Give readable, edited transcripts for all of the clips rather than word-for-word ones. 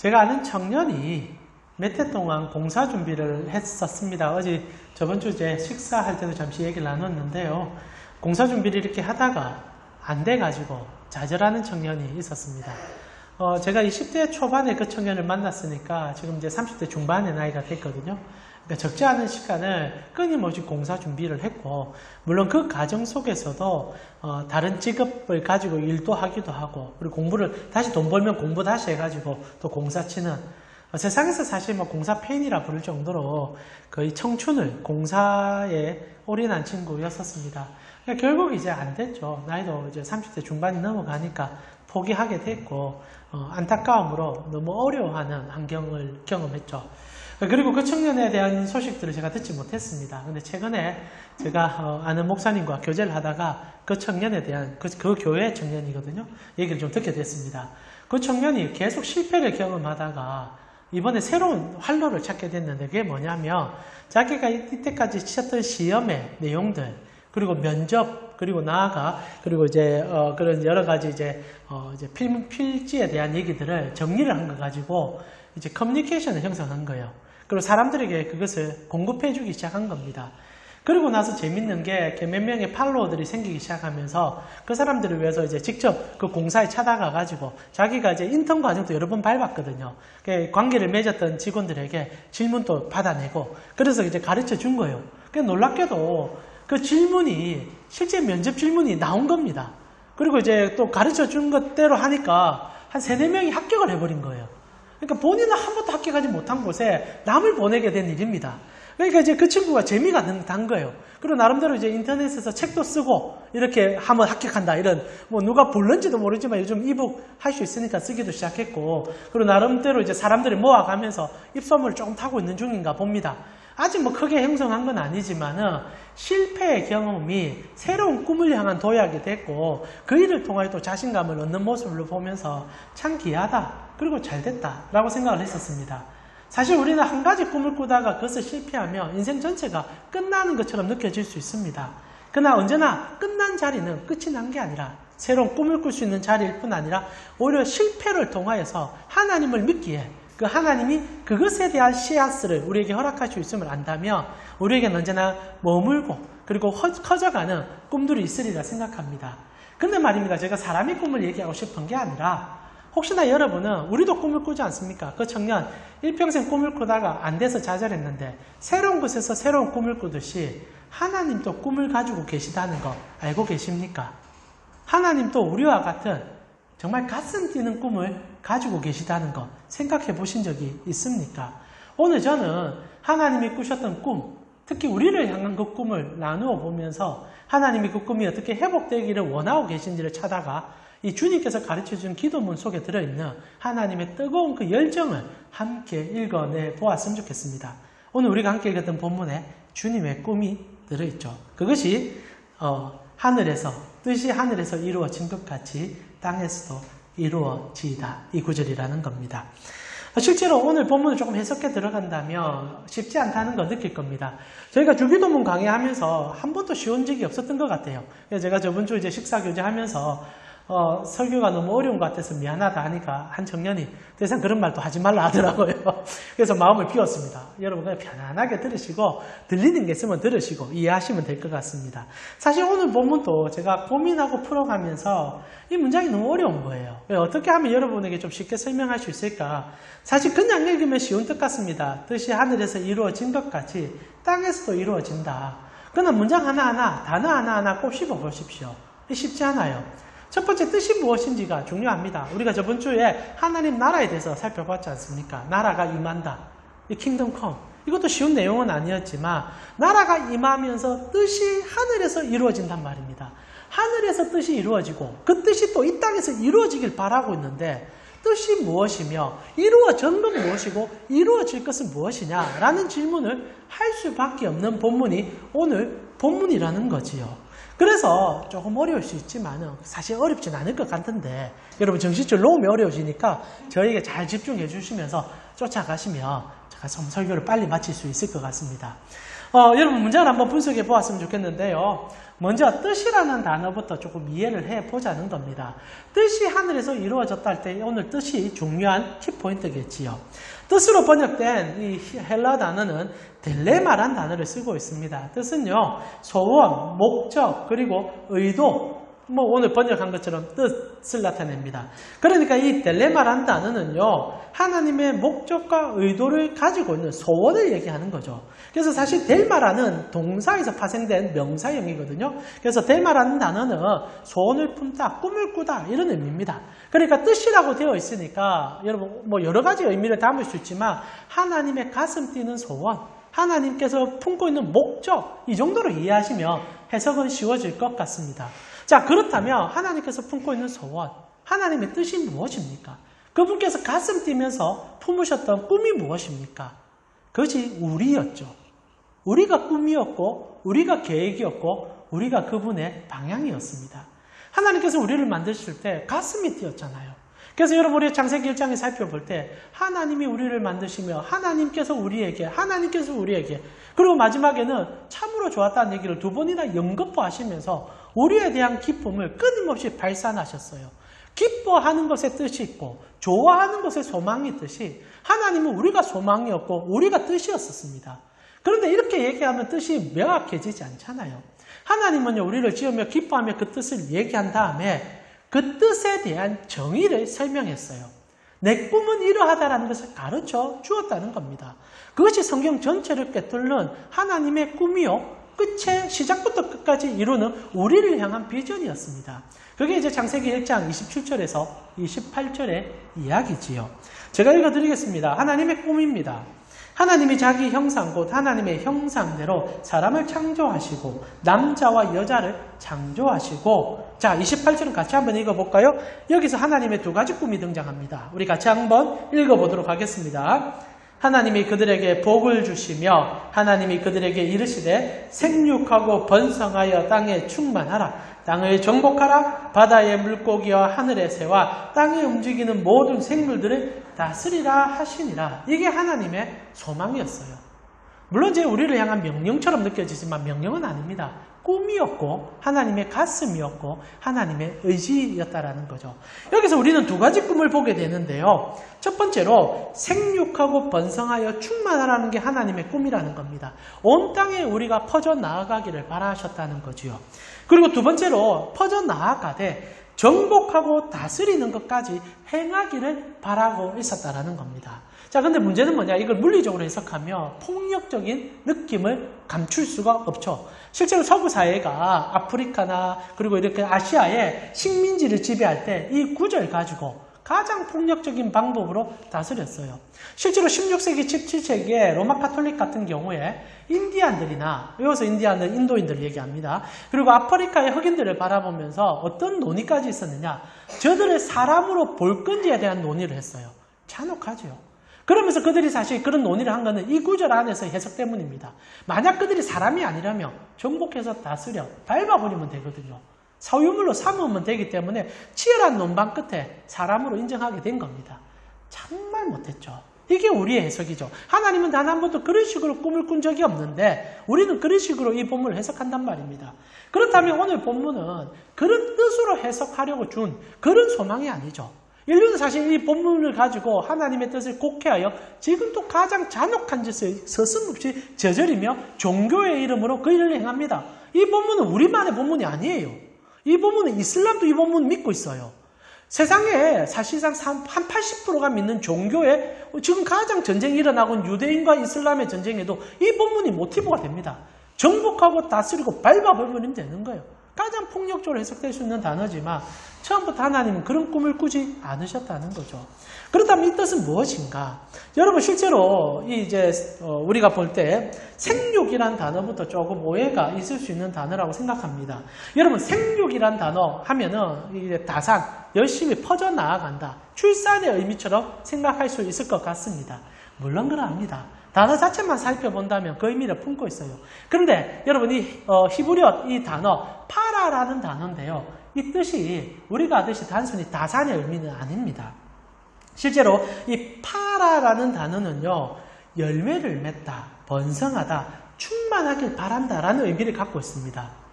제가 아는 청년이 몇 해 동안 공사 준비를 했었습니다. 어제 저번 주에 식사할 때도 잠시 얘기를 나눴는데요. 공사 준비를 이렇게 하다가 안 돼가지고 좌절하는 청년이 있었습니다. 제가 20대 초반에 그 청년을 만났으니까 지금 이제 30대 중반의 나이가 됐거든요. 그러니까 적지 않은 시간을 끊임없이 공사 준비를 했고, 물론 그 과정 속에서도 다른 직업을 가지고 일도 하기도 하고, 그리고 공부를 다시 돈 벌면 공부 다시 해가지고 또 공사 치는, 세상에서 사실 뭐 공사 팬이라 부를 정도로 거의 청춘을 공사에 올인한 친구였었습니다. 그러니까 결국 이제 안 됐죠. 나이도 이제 30대 중반이 넘어가니까 포기하게 됐고, 안타까움으로 너무 어려워하는 환경을 경험했죠. 그리고 그 청년에 대한 소식들을 제가 듣지 못했습니다. 근데 최근에 제가 아는 목사님과 교제를 하다가 그 청년에 대한, 그 교회 청년이거든요. 얘기를 좀 듣게 됐습니다. 그 청년이 계속 실패를 경험하다가 이번에 새로운 활로를 찾게 됐는데, 그게 뭐냐면 자기가 이때까지 치렀던 시험의 내용들, 그리고 면접, 그리고 나아가, 그리고 이제 그런 여러 가지 이제 필지에 대한 얘기들을 정리를 한 거 가지고 이제 커뮤니케이션을 형성한 거예요. 그리고 사람들에게 그것을 공급해주기 시작한 겁니다. 그리고 나서 재밌는 게 몇 명의 팔로워들이 생기기 시작하면서 그 사람들을 위해서 이제 직접 그 공사에 찾아가가지고 자기가 이제 인턴 과정도 여러 번 밟았거든요. 관계를 맺었던 직원들에게 질문도 받아내고, 그래서 이제 가르쳐 준 거예요. 놀랍게도 그 질문이 실제 면접 질문이 나온 겁니다. 그리고 이제 또 가르쳐 준 것대로 하니까 한 3-4명이 합격을 해버린 거예요. 그러니까 본인은 한 번도 합격하지 못한 곳에 남을 보내게 된 일입니다. 그러니까 이제 그 친구가 재미가 난 거예요. 그리고 나름대로 이제 인터넷에서 책도 쓰고 이렇게 하면 합격한다, 이런, 뭐 누가 볼는지도 모르지만 요즘 이북 할 수 있으니까 쓰기도 시작했고, 그리고 나름대로 이제 사람들이 모아가면서 입소문을 조금 타고 있는 중인가 봅니다. 아직 뭐 크게 형성한 건 아니지만은 실패의 경험이 새로운 꿈을 향한 도약이 됐고, 그 일을 통하여 또 자신감을 얻는 모습을 보면서 참 귀하다, 그리고 잘 됐다 라고 생각을 했었습니다. 사실 우리는 한 가지 꿈을 꾸다가 그것을 실패하면 인생 전체가 끝나는 것처럼 느껴질 수 있습니다. 그러나 언제나 끝난 자리는 끝이 난 게 아니라 새로운 꿈을 꿀 수 있는 자리일 뿐 아니라 오히려 실패를 통하여서 하나님을 믿기에 그 하나님이 그것에 대한 씨앗을 우리에게 허락할 수 있음을 안다면 우리에게는 언제나 머물고 그리고 커져가는 꿈들이 있으리라 생각합니다. 근데 말입니다. 제가 사람의 꿈을 얘기하고 싶은 게 아니라, 혹시나 여러분은 우리도 꿈을 꾸지 않습니까? 그 청년 일평생 꿈을 꾸다가 안 돼서 좌절했는데 새로운 곳에서 새로운 꿈을 꾸듯이 하나님도 꿈을 가지고 계시다는 거 알고 계십니까? 하나님도 우리와 같은 정말 가슴 뛰는 꿈을 가지고 계시다는 거 생각해 보신 적이 있습니까? 오늘 저는 하나님이 꾸셨던 꿈, 특히 우리를 향한 그 꿈을 나누어 보면서 하나님이 그 꿈이 어떻게 회복되기를 원하고 계신지를 찾아가 이 주님께서 가르쳐준 기도문 속에 들어있는 하나님의 뜨거운 그 열정을 함께 읽어내 보았으면 좋겠습니다. 오늘 우리가 함께 읽었던 본문에 주님의 꿈이 들어있죠. 그것이 하늘에서, 뜻이 하늘에서 이루어진 것 같이 땅에서도 이루어지이다, 이 구절이라는 겁니다. 실제로 오늘 본문을 조금 해석해 들어간다면 쉽지 않다는 거 느낄 겁니다. 저희가 주기도문 강의하면서 한 번도 쉬운 적이 없었던 것 같아요. 제가 저번 주 이제 식사 교제하면서 설교가 너무 어려운 것 같아서 미안하다 하니까 한 청년이 더 이상 그런 말도 하지 말라 하더라고요. 그래서 마음을 비웠습니다. 여러분 그냥 편안하게 들으시고, 들리는 게 있으면 들으시고 이해하시면 될 것 같습니다. 사실 오늘 본문도 제가 고민하고 풀어가면서 이 문장이 너무 어려운 거예요. 어떻게 하면 여러분에게 좀 쉽게 설명할 수 있을까? 사실 그냥 읽으면 쉬운 뜻 같습니다. 뜻이 하늘에서 이루어진 것 같이 땅에서도 이루어진다. 그러나 문장 하나하나, 단어 하나하나 꼭 씹어 보십시오. 쉽지 않아요. 첫 번째 뜻이 무엇인지가 중요합니다. 우리가 저번 주에 하나님 나라에 대해서 살펴봤지 않습니까? 나라가 임한다. 이 킹덤 컴. 이것도 쉬운 내용은 아니었지만 나라가 임하면서 뜻이 하늘에서 이루어진단 말입니다. 하늘에서 뜻이 이루어지고 그 뜻이 또 이 땅에서 이루어지길 바라고 있는데, 뜻이 무엇이며 이루어진 건 무엇이고 이루어질 것은 무엇이냐라는 질문을 할 수밖에 없는 본문이 오늘 본문이라는 거지요. 그래서 조금 어려울 수 있지만 사실 어렵진 않을 것 같은데, 여러분 정신줄 놓으면 어려워지니까 저에게 잘 집중해 주시면서 쫓아가시면 제가 좀 설교를 빨리 마칠 수 있을 것 같습니다. 여러분 문장을 한번 분석해 보았으면 좋겠는데요. 먼저 뜻이라는 단어부터 조금 이해를 해보자는 겁니다. 뜻이 하늘에서 이루어졌다 할 때 오늘 뜻이 중요한 키포인트겠지요. 뜻으로 번역된 이 헬라 단어는 딜레마란 단어를 쓰고 있습니다. 뜻은요, 소원, 목적, 그리고 의도, 오늘 번역한 것처럼 뜻을 나타냅니다. 그러니까 이 딜레마란 단어는요, 하나님의 목적과 의도를 가지고 있는 소원을 얘기하는 거죠. 그래서 사실 델마라는 동사에서 파생된 명사형이거든요. 그래서 델마라는 단어는 소원을 품다, 꿈을 꾸다 이런 의미입니다. 그러니까 뜻이라고 되어 있으니까 여러분 여러 가지 의미를 담을 수 있지만 하나님의 가슴 뛰는 소원, 하나님께서 품고 있는 목적 이 정도로 이해하시면 해석은 쉬워질 것 같습니다. 자, 그렇다면 하나님께서 품고 있는 소원, 하나님의 뜻이 무엇입니까? 그분께서 가슴 뛰면서 품으셨던 꿈이 무엇입니까? 그것이 우리였죠. 우리가 꿈이었고 우리가 계획이었고 우리가 그분의 방향이었습니다. 하나님께서 우리를 만드실 때 가슴이 뛰었잖아요. 그래서 여러분 우리 창세기 1장에 살펴볼 때 하나님이 우리를 만드시며 하나님께서 우리에게 그리고 마지막에는 참으로 좋았다는 얘기를 두 번이나 연거푸하시면서 우리에 대한 기쁨을 끊임없이 발산하셨어요. 기뻐하는 것에 뜻이 있고 좋아하는 것에 소망이 있듯이 하나님은 우리가 소망이었고 우리가 뜻이었습니다. 그런데 이렇게 얘기하면 뜻이 명확해지지 않잖아요. 하나님은요, 우리를 지으며 기뻐하며 그 뜻을 얘기한 다음에 그 뜻에 대한 정의를 설명했어요. 내 꿈은 이러하다라는 것을 가르쳐 주었다는 겁니다. 그것이 성경 전체를 꿰뚫는 하나님의 꿈이요, 끝에 시작부터 끝까지 이루는 우리를 향한 비전이었습니다. 그게 이제 창세기 1장 27절에서 28절의 이야기지요. 제가 읽어드리겠습니다. 하나님의 꿈입니다. 하나님이 자기 형상 곧 하나님의 형상대로 사람을 창조하시고 남자와 여자를 창조하시고, 자 28절은 같이 한번 읽어볼까요? 여기서 하나님의 두 가지 꿈이 등장합니다. 우리 같이 한번 읽어보도록 하겠습니다. 하나님이 그들에게 복을 주시며 하나님이 그들에게 이르시되 생육하고 번성하여 땅에 충만하라. 땅을 정복하라. 바다의 물고기와 하늘의 새와 땅에 움직이는 모든 생물들을 다스리라 하시니라. 이게 하나님의 소망이었어요. 물론 이제 우리를 향한 명령처럼 느껴지지만 명령은 아닙니다. 꿈이었고 하나님의 가슴이었고 하나님의 의지였다라는 거죠. 여기서 우리는 두 가지 꿈을 보게 되는데요. 첫 번째로 생육하고 번성하여 충만하라는 게 하나님의 꿈이라는 겁니다. 온 땅에 우리가 퍼져나가기를 바라셨다는 거지요. 그리고 두 번째로 퍼져나가되 정복하고 다스리는 것까지 행하기를 바라고 있었다라는 겁니다. 자, 근데 문제는 뭐냐? 이걸 물리적으로 해석하면 폭력적인 느낌을 감출 수가 없죠. 실제로 서구 사회가 아프리카나 그리고 이렇게 아시아의 식민지를 지배할 때 이 구절 가지고 가장 폭력적인 방법으로 다스렸어요. 실제로 16세기, 17세기에 로마 카톨릭 같은 경우에 인디안들이나, 여기서 인디안은 인도인들을 얘기합니다. 그리고 아프리카의 흑인들을 바라보면서 어떤 논의까지 있었느냐? 저들을 사람으로 볼 건지에 대한 논의를 했어요. 잔혹하죠. 그러면서 그들이 사실 그런 논의를 한 것은 이 구절 안에서 해석 때문입니다. 만약 그들이 사람이 아니라면 정복해서 다스려 밟아버리면 되거든요. 소유물로 삼으면 되기 때문에 치열한 논방 끝에 사람으로 인정하게 된 겁니다. 정말 못했죠. 이게 우리의 해석이죠. 하나님은 단 한 번도 그런 식으로 꿈을 꾼 적이 없는데 우리는 그런 식으로 이 본문을 해석한단 말입니다. 그렇다면 오늘 본문은 그런 뜻으로 해석하려고 준 그런 소망이 아니죠. 인류는 사실 이 본문을 가지고 하나님의 뜻을 곡해하여 지금도 가장 잔혹한 짓을 서슴없이 저지르며 종교의 이름으로 그 일을 행합니다. 이 본문은 우리만의 본문이 아니에요. 이 본문은 이슬람도 이 본문 믿고 있어요. 세상에 사실상 한 80%가 믿는 종교에 지금 가장 전쟁이 일어나고 있는 유대인과 이슬람의 전쟁에도 이 본문이 모티브가 됩니다. 정복하고 다스리고 밟아버리면 되는 거예요. 가장 폭력적으로 해석될 수 있는 단어지만 처음부터 하나님은 그런 꿈을 꾸지 않으셨다는 거죠. 그렇다면 이 뜻은 무엇인가? 여러분 실제로 이제 우리가 볼 때 생육이란 단어부터 조금 오해가 있을 수 있는 단어라고 생각합니다. 여러분 생육이란 단어 하면은 이제 다산, 열심히 퍼져 나아간다, 출산의 의미처럼 생각할 수 있을 것 같습니다. 물론 그러합니다. 단어 자체만 살펴본다면 그 의미를 품고 있어요. 그런데 여러분 이 히브리어 이 단어 파라라는 단어인데요. 이 뜻이 우리가 아듯이 단순히 다산의 의미는 아닙니다. 실제로 이 파라라는 단어는요, 열매를 맺다, 번성하다, 충만하길 바란다라는 의미를 갖고 있습니다.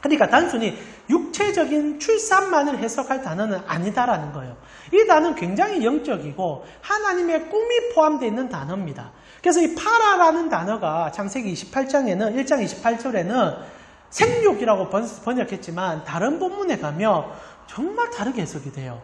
그러니까 단순히 육체적인 출산만을 해석할 단어는 아니다라는 거예요. 이 단어는 굉장히 영적이고 하나님의 꿈이 포함되어 있는 단어입니다. 그래서 이 파라라는 단어가 창세기 28장에는 1장 28절에는 생육이라고 번역했지만 다른 본문에 가면 정말 다르게 해석이 돼요.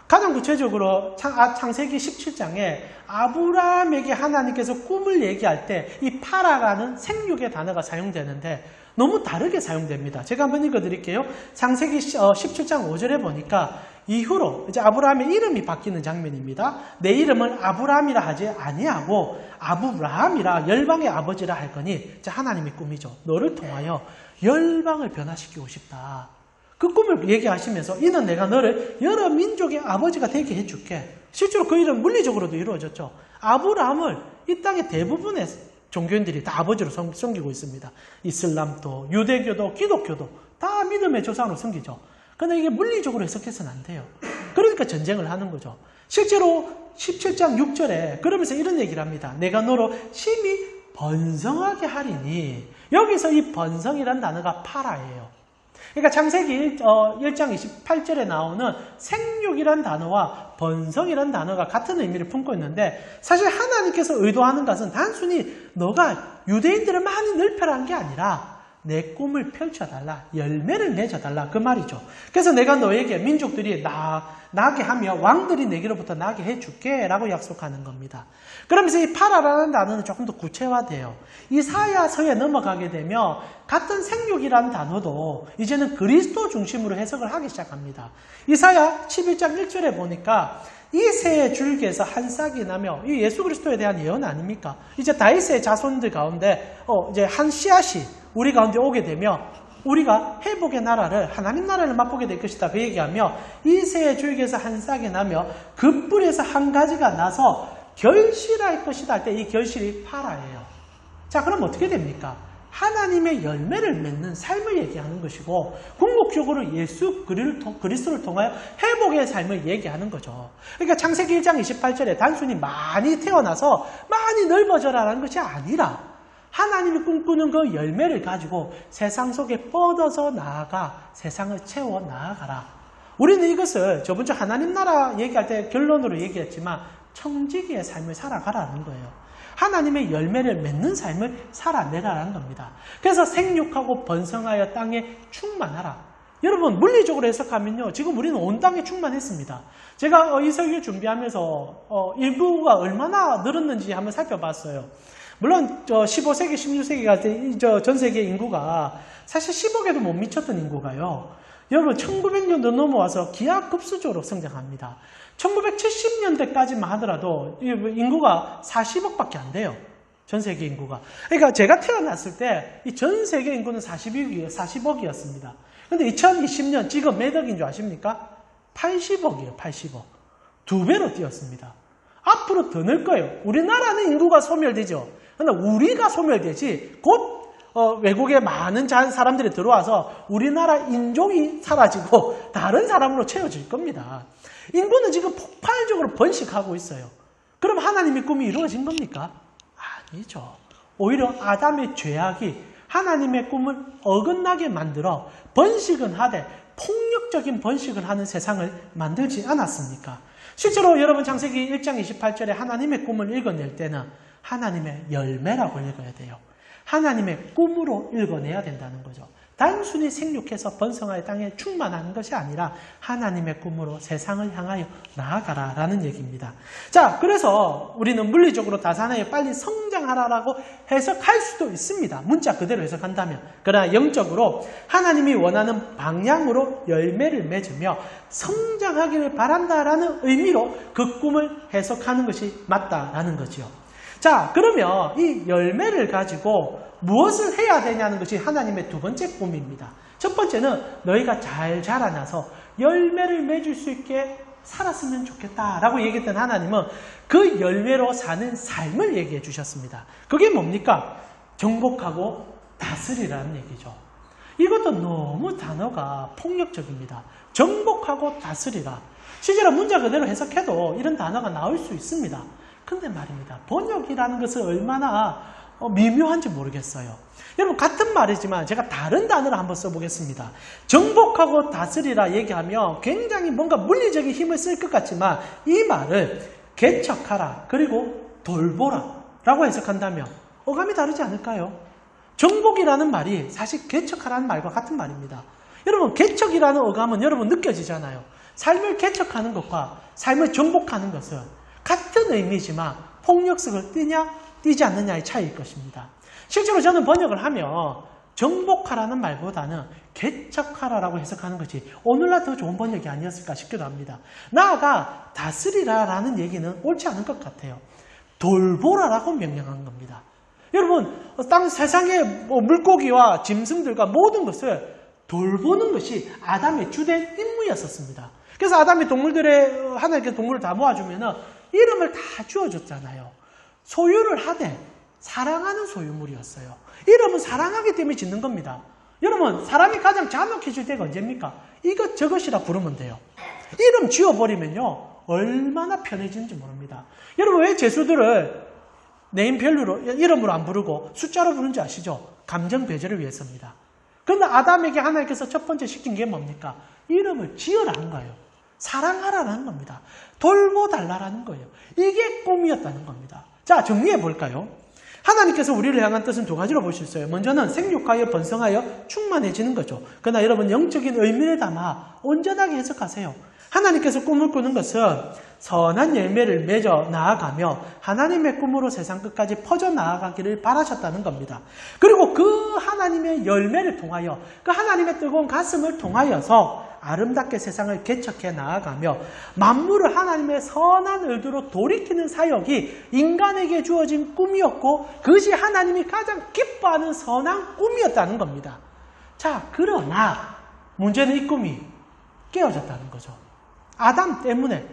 가장 구체적으로 창세기 17장에 아브라함에게 하나님께서 꿈을 얘기할 때 이 파라라는 생육의 단어가 사용되는데 너무 다르게 사용됩니다. 제가 한번 읽어드릴게요. 창세기 17장 5절에 보니까 이후로 이제 아브라함의 이름이 바뀌는 장면입니다. 내 이름을 아브라함이라 하지 아니하고 아브라함이라 열방의 아버지라 할 거니, 하나님의 꿈이죠. 너를 통하여 열방을 변화시키고 싶다. 그 꿈을 얘기하시면서 이는 내가 너를 여러 민족의 아버지가 되게 해줄게. 실제로 그 일은 물리적으로도 이루어졌죠. 아브라함을 이 땅의 대부분의 종교인들이 다 아버지로 섬기고 있습니다. 이슬람도, 유대교도, 기독교도 다 믿음의 조상으로 섬기죠. 그런데 이게 물리적으로 해석해서는 안 돼요. 그러니까 전쟁을 하는 거죠. 실제로 17장 6절에 그러면서 이런 얘기를 합니다. 내가 너로 심히 번성하게 하리니, 여기서 이 번성이라는 단어가 파라예요. 그러니까 창세기 1장 28절에 나오는 생육이란 단어와 번성이란 단어가 같은 의미를 품고 있는데, 사실 하나님께서 의도하는 것은 단순히 너가 유대인들을 많이 넓혀라는 게 아니라 내 꿈을 펼쳐달라, 열매를 맺어달라, 그 말이죠. 그래서 내가 너에게 민족들이 나게 하며 왕들이 내게로부터 나게 해줄게 라고 약속하는 겁니다. 그러면서 이 파라라는 단어는 조금 더 구체화돼요. 이사야서에 넘어가게 되면 같은 생육이라는 단어도 이제는 그리스도 중심으로 해석을 하기 시작합니다. 이사야 11장 1절에 보니까 이새의 줄기에서 한 싹이 나며, 이 예수 그리스도에 대한 예언 아닙니까? 이제 다윗의 자손들 가운데 이제 한 씨앗이 우리 가운데 오게 되며 우리가 회복의 나라를, 하나님 나라를 맛보게 될 것이다, 그 얘기하며 이새의 줄기에서 한 싹이 나며 그 뿌리에서 한 가지가 나서 결실할 것이다 할 때 이 결실이 파라예요. 자, 그럼 어떻게 됩니까? 하나님의 열매를 맺는 삶을 얘기하는 것이고, 궁극적으로 예수 그리스도를 통하여 회복의 삶을 얘기하는 거죠. 그러니까 창세기 1장 28절에 단순히 많이 태어나서 많이 넓어져라라는 것이 아니라 하나님이 꿈꾸는 그 열매를 가지고 세상 속에 뻗어서 나아가 세상을 채워 나아가라. 우리는 이것을 저번 주 하나님 나라 얘기할 때 결론으로 얘기했지만 청지기의 삶을 살아가라는 거예요. 하나님의 열매를 맺는 삶을 살아내라는 겁니다. 그래서 생육하고 번성하여 땅에 충만하라. 여러분, 물리적으로 해석하면요, 지금 우리는 온 땅에 충만했습니다. 제가 이 설교 준비하면서 인구가 얼마나 늘었는지 한번 살펴봤어요. 물론 15세기, 16세기 갈 때 전 세계 인구가 사실 10억에도 못 미쳤던 인구가요, 여러분 1900년도 넘어와서 기하급수적으로 성장합니다. 1970년대까지만 하더라도 인구가 40억밖에 안 돼요. 전 세계 인구가. 그러니까 제가 태어났을 때 이 전 세계 인구는 40억이었습니다. 근데 2020년 지금 몇 억인 줄 아십니까? 80억이에요. 80억. 2배로 뛰었습니다. 앞으로 더 늘 거예요. 우리나라는 인구가 소멸되죠. 그런데 우리가 소멸되지 곧 외국에 많은 사람들이 들어와서 우리나라 인종이 사라지고 다른 사람으로 채워질 겁니다. 인구는 지금 폭발적으로 번식하고 있어요. 그럼 하나님의 꿈이 이루어진 겁니까? 아니죠. 오히려 아담의 죄악이 하나님의 꿈을 어긋나게 만들어 번식은 하되 폭력적인 번식을 하는 세상을 만들지 않았습니까? 실제로 여러분 창세기 1장 28절에 하나님의 꿈을 읽어낼 때는 하나님의 열매라고 읽어야 돼요. 하나님의 꿈으로 읽어내야 된다는 거죠. 단순히 생육해서 번성하여 땅에 충만하는 것이 아니라 하나님의 꿈으로 세상을 향하여 나아가라라는 얘기입니다. 자, 그래서 우리는 물리적으로 다산하여 빨리 성장하라라고 해석할 수도 있습니다. 문자 그대로 해석한다면. 그러나 영적으로 하나님이 원하는 방향으로 열매를 맺으며 성장하기를 바란다라는 의미로 그 꿈을 해석하는 것이 맞다라는 거지요. 자, 그러면 이 열매를 가지고 무엇을 해야 되냐는 것이 하나님의 두 번째 꿈입니다. 첫 번째는 너희가 잘 자라나서 열매를 맺을 수 있게 살았으면 좋겠다라고 얘기했던 하나님은 그 열매로 사는 삶을 얘기해 주셨습니다. 그게 뭡니까? 정복하고 다스리라는 얘기죠. 이것도 너무 단어가 폭력적입니다. 정복하고 다스리라. 실제로 문자 그대로 해석해도 이런 단어가 나올 수 있습니다. 근데 말입니다. 번역이라는 것은 얼마나 미묘한지 모르겠어요. 여러분 같은 말이지만 제가 다른 단어를 한번 써보겠습니다. 정복하고 다스리라 얘기하면 굉장히 뭔가 물리적인 힘을 쓸 것 같지만 이 말을 개척하라 그리고 돌보라 라고 해석한다면 어감이 다르지 않을까요? 정복이라는 말이 사실 개척하라는 말과 같은 말입니다. 여러분 개척이라는 어감은 여러분 느껴지잖아요. 삶을 개척하는 것과 삶을 정복하는 것은 같은 의미지만 폭력성을 띠냐 띠지 않느냐의 차이일 것입니다. 실제로 저는 번역을 하면 정복하라는 말보다는 개척하라라고 해석하는 것이 오늘날 더 좋은 번역이 아니었을까 싶기도 합니다. 나아가 다스리라라는 얘기는 옳지 않을 것 같아요. 돌보라라고 명령한 겁니다. 여러분 땅 세상의 물고기와 짐승들과 모든 것을 돌보는 것이 아담의 주된 임무였었습니다. 그래서 아담이 하나님께서 동물을 다 모아주면 이름을 다 지어줬잖아요. 소유를 하되 사랑하는 소유물이었어요. 이름은 사랑하기 때문에 짓는 겁니다. 여러분 사람이 가장 잔혹해질 때가 언제입니까? 이것저것이라 부르면 돼요. 이름 지어버리면요 얼마나 편해지는지 모릅니다. 여러분 왜 죄수들을 네임밸류로 이름으로 안 부르고 숫자로 부르는지 아시죠? 감정 배제를 위해서입니다. 그런데 아담에게 하나님께서 첫 번째 시킨 게 뭡니까? 이름을 지으라는 거예요. 사랑하라는 겁니다. 돌보달라는 거예요. 이게 꿈이었다는 겁니다. 자, 정리해 볼까요? 하나님께서 우리를 향한 뜻은 두 가지로 볼 수 있어요. 먼저는 생육하여 번성하여 충만해지는 거죠. 그러나 여러분 영적인 의미를 담아 온전하게 해석하세요. 하나님께서 꿈을 꾸는 것은 선한 열매를 맺어 나아가며 하나님의 꿈으로 세상 끝까지 퍼져 나아가기를 바라셨다는 겁니다. 그리고 그 하나님의 열매를 통하여 그 하나님의 뜨거운 가슴을 통하여서 아름답게 세상을 개척해 나아가며 만물을 하나님의 선한 의도로 돌이키는 사역이 인간에게 주어진 꿈이었고 그것이 하나님이 가장 기뻐하는 선한 꿈이었다는 겁니다. 자, 그러나 문제는 이 꿈이 깨어졌다는 거죠. 아담 때문에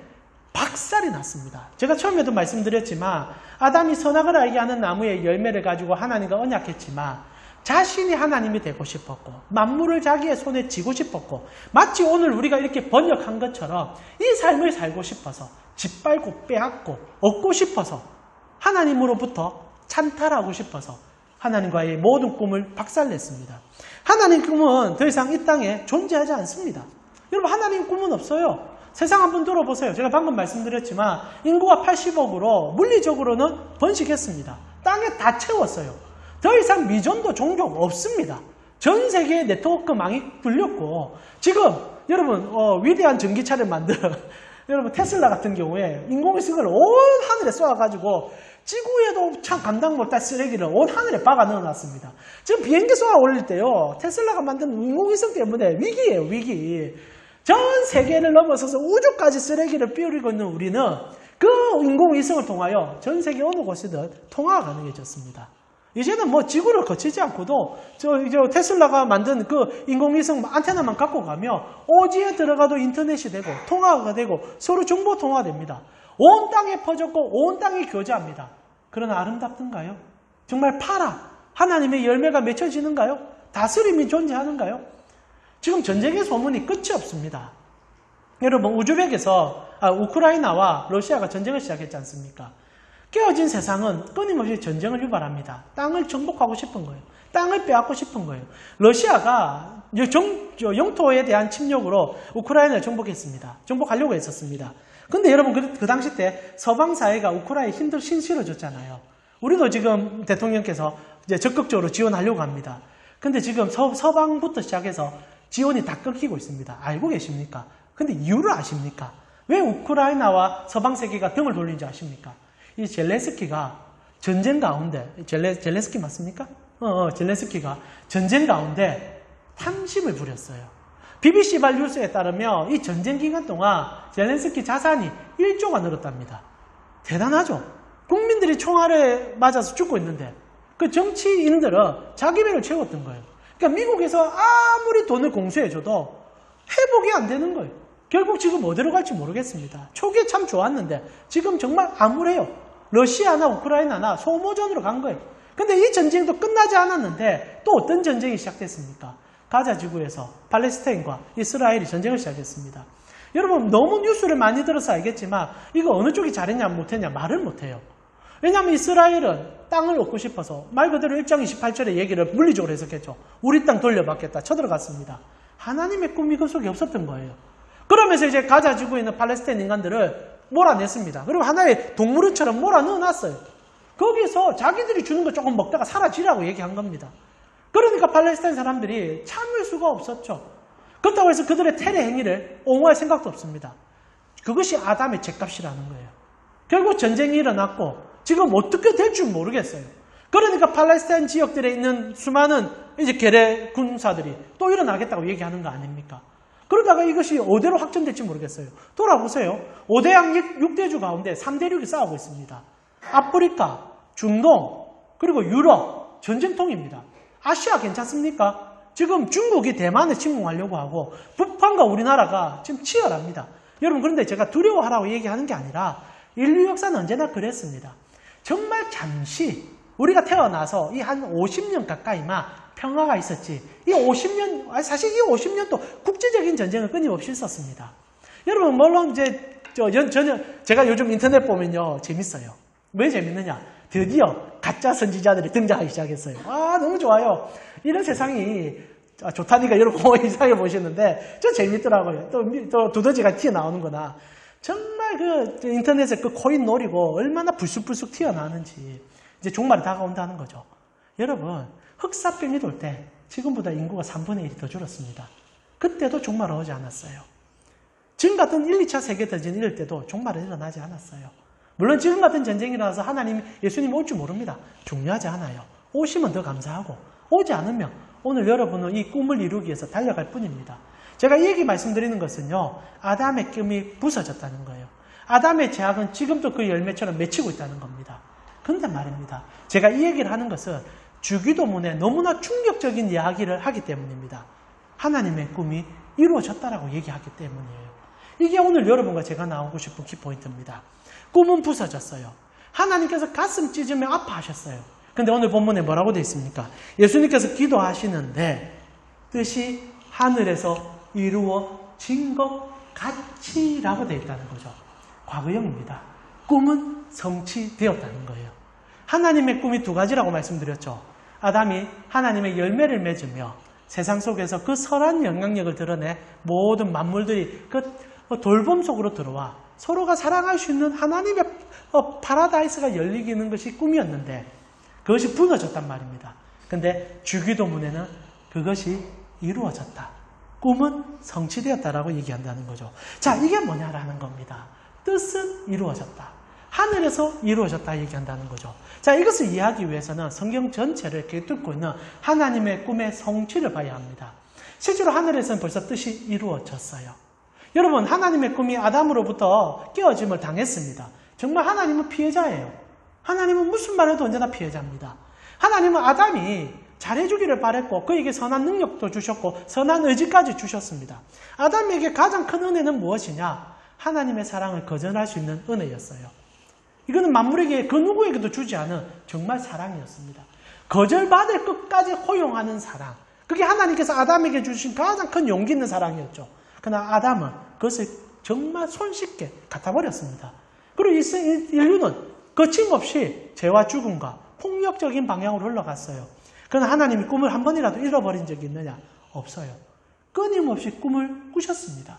박살이 났습니다. 제가 처음에도 말씀드렸지만 아담이 선악을 알게 하는 나무의 열매를 가지고 하나님과 언약했지만 자신이 하나님이 되고 싶었고 만물을 자기의 손에 쥐고 싶었고 마치 오늘 우리가 이렇게 번역한 것처럼 이 삶을 살고 싶어서 짓밟고 빼앗고 얻고 싶어서 하나님으로부터 찬탈하고 싶어서 하나님과의 모든 꿈을 박살냈습니다. 하나님 꿈은 더 이상 이 땅에 존재하지 않습니다. 여러분 하나님 꿈은 없어요. 세상 한번 들어보세요. 제가 방금 말씀드렸지만 인구가 80억으로 물리적으로는 번식했습니다. 땅에 다 채웠어요. 더 이상 미전도 종족 없습니다. 전 세계의 네트워크망이 뚫렸고 지금 여러분 위대한 전기차를 만든 여러분 테슬라 같은 경우에 인공위성을 온 하늘에 쏘아가지고 지구에도 참 감당 못할 쓰레기를 온 하늘에 박아 넣어놨습니다. 지금 비행기 쏘아 올릴 때요 테슬라가 만든 인공위성 때문에 위기예요. 위기. 전 세계를 넘어서서 우주까지 쓰레기를 뿌리고 있는 우리는 그 인공위성을 통하여 전 세계 어느 곳이든 통화가 가능해졌습니다. 이제는 뭐 지구를 거치지 않고도 저 테슬라가 만든 그 인공위성 안테나만 갖고 가면 어디에 들어가도 인터넷이 되고 통화가 되고 서로 정보 통화가 됩니다. 온 땅에 퍼졌고 온 땅이 교제합니다. 그러나 아름답던가요? 정말 파라 하나님의 열매가 맺혀지는가요? 다스림이 존재하는가요? 지금 전쟁의 소문이 끝이 없습니다. 여러분 우즈벡에서 우크라이나와 러시아가 전쟁을 시작했지 않습니까? 깨어진 세상은 끊임없이 전쟁을 유발합니다. 땅을 정복하고 싶은 거예요. 땅을 빼앗고 싶은 거예요. 러시아가 영토에 대한 침략으로 우크라이나를 정복했습니다. 정복하려고 했었습니다. 근데 여러분 그 당시 때 서방 사회가 우크라이나에 힘들 실어줬잖아요. 우리도 지금 대통령께서 이제 적극적으로 지원하려고 합니다. 근데 지금 서방부터 시작해서 지원이 다 끊기고 있습니다. 알고 계십니까? 근데 이유를 아십니까? 왜 우크라이나와 서방 세계가 등을 돌리는지 아십니까? 이 젤렌스키가 전쟁 가운데, 젤렌스키 맞습니까? 젤렌스키가 전쟁 가운데 탐심을 부렸어요. BBC 발뉴스에 따르면 이 전쟁 기간 동안 젤렌스키 자산이 1조가 늘었답니다. 대단하죠? 국민들이 총알에 맞아서 죽고 있는데 그 정치인들은 자기 배를 채웠던 거예요. 그러니까 미국에서 아무리 돈을 공수해줘도 회복이 안 되는 거예요. 결국 지금 어디로 갈지 모르겠습니다. 초기에 참 좋았는데 지금 정말 암울해요. 러시아나 우크라이나나 소모전으로 간 거예요. 근데 이 전쟁도 끝나지 않았는데 또 어떤 전쟁이 시작됐습니까? 가자 지구에서 팔레스타인과 이스라엘이 전쟁을 시작했습니다. 여러분 너무 뉴스를 많이 들어서 알겠지만 이거 어느 쪽이 잘했냐 못했냐 말을 못해요. 왜냐하면 이스라엘은 땅을 얻고 싶어서 말 그대로 1장 28절의 얘기를 물리적으로 해석했죠. 우리 땅 돌려받겠다 쳐들어갔습니다. 하나님의 꿈이 그 속에 없었던 거예요. 그러면서 이제 가자 지구에 있는 팔레스타인 인간들을 몰아냈습니다. 그리고 하나의 동물원처럼 몰아 넣어놨어요. 거기서 자기들이 주는 거 조금 먹다가 사라지라고 얘기한 겁니다. 그러니까 팔레스타인 사람들이 참을 수가 없었죠. 그렇다고 해서 그들의 테러 행위를 옹호할 생각도 없습니다. 그것이 아담의 죗값이라는 거예요. 결국 전쟁이 일어났고 지금 어떻게 될 줄 모르겠어요. 그러니까 팔레스타인 지역들에 있는 수많은 이제 게레 군사들이 또 일어나겠다고 얘기하는 거 아닙니까? 그러다가 이것이 어디로 확전될지 모르겠어요. 돌아보세요. 5대양 6대주 가운데 3대륙이 싸우고 있습니다. 아프리카, 중동, 그리고 유럽 전쟁통입니다. 아시아 괜찮습니까? 지금 중국이 대만에 침공하려고 하고 북한과 우리나라가 지금 치열합니다. 여러분 그런데 제가 두려워하라고 얘기하는 게 아니라 인류 역사는 언제나 그랬습니다. 정말 잠시 우리가 태어나서 이 한 50년 가까이만 평화가 있었지. 이 50년, 사실 이 50년도 국제적인 전쟁을 끊임없이 있었습니다. 여러분 물론 이제 제가 요즘 인터넷 보면요 재밌어요. 왜 재밌느냐? 드디어 가짜 선지자들이 등장하기 시작했어요. 아 너무 좋아요. 이런 세상이 좋다니까 여러분 이상해 보시는데 저 재밌더라고요. 또 두더지가 튀어나오는구나. 정말 그 인터넷에 그 코인 노리고 얼마나 불쑥불쑥 튀어나오는지 이제 종말이 다가온다는 거죠. 여러분 흑사병이 돌 때 지금보다 인구가 3분의 1이 더 줄었습니다. 그때도 종말은 오지 않았어요. 지금 같은 1, 2차 세계대전이 이럴 때도 종말은 일어나지 않았어요. 물론 지금 같은 전쟁이 일어나서 하나님, 예수님 올 줄 모릅니다. 중요하지 않아요. 오시면 더 감사하고 오지 않으면 오늘 여러분은 이 꿈을 이루기 위해서 달려갈 뿐입니다. 제가 이 얘기 말씀드리는 것은요. 아담의 꿈이 부서졌다는 거예요. 아담의 죄악은 지금도 그 열매처럼 맺히고 있다는 겁니다. 그런데 말입니다. 제가 이 얘기를 하는 것은 주기도문에 너무나 충격적인 이야기를 하기 때문입니다. 하나님의 꿈이 이루어졌다라고 얘기하기 때문이에요. 이게 오늘 여러분과 제가 나오고 싶은 키포인트입니다. 꿈은 부서졌어요. 하나님께서 가슴 찢으며 아파하셨어요. 근데 오늘 본문에 뭐라고 되어 있습니까? 예수님께서 기도하시는데 뜻이 하늘에서 이루어진 것 같이라고 되어 있다는 거죠. 과거형입니다. 꿈은 성취되었다는 거예요. 하나님의 꿈이 두 가지라고 말씀드렸죠. 아담이 하나님의 열매를 맺으며 세상 속에서 그 선한 영향력을 드러내 모든 만물들이 그 돌봄 속으로 들어와 서로가 사랑할 수 있는 하나님의 파라다이스가 열리기는 것이 꿈이었는데 그것이 무너졌단 말입니다. 근데 주기도문에는 그것이 이루어졌다. 꿈은 성취되었다라고 얘기한다는 거죠. 자, 이게 뭐냐라는 겁니다. 뜻은 이루어졌다. 하늘에서 이루어졌다 얘기한다는 거죠. 자, 이것을 이해하기 위해서는 성경 전체를 이렇게 뚫고 있는 하나님의 꿈의 성취를 봐야 합니다. 실제로 하늘에서는 벌써 뜻이 이루어졌어요. 여러분, 하나님의 꿈이 아담으로부터 깨어짐을 당했습니다. 정말 하나님은 피해자예요. 하나님은 무슨 말 해도 언제나 피해자입니다. 하나님은 아담이 잘해주기를 바랬고 그에게 선한 능력도 주셨고 선한 의지까지 주셨습니다. 아담에게 가장 큰 은혜는 무엇이냐? 하나님의 사랑을 거절할 수 있는 은혜였어요. 이거는 만물에게 그 누구에게도 주지 않은 정말 사랑이었습니다. 거절받을 끝까지 허용하는 사랑. 그게 하나님께서 아담에게 주신 가장 큰 용기 있는 사랑이었죠. 그러나 아담은 그것을 정말 손쉽게 갖다버렸습니다. 그리고 인류는 거침없이 죄와 죽음과 폭력적인 방향으로 흘러갔어요. 그러나 하나님이 꿈을 한 번이라도 잃어버린 적이 있느냐? 없어요. 끊임없이 꿈을 꾸셨습니다.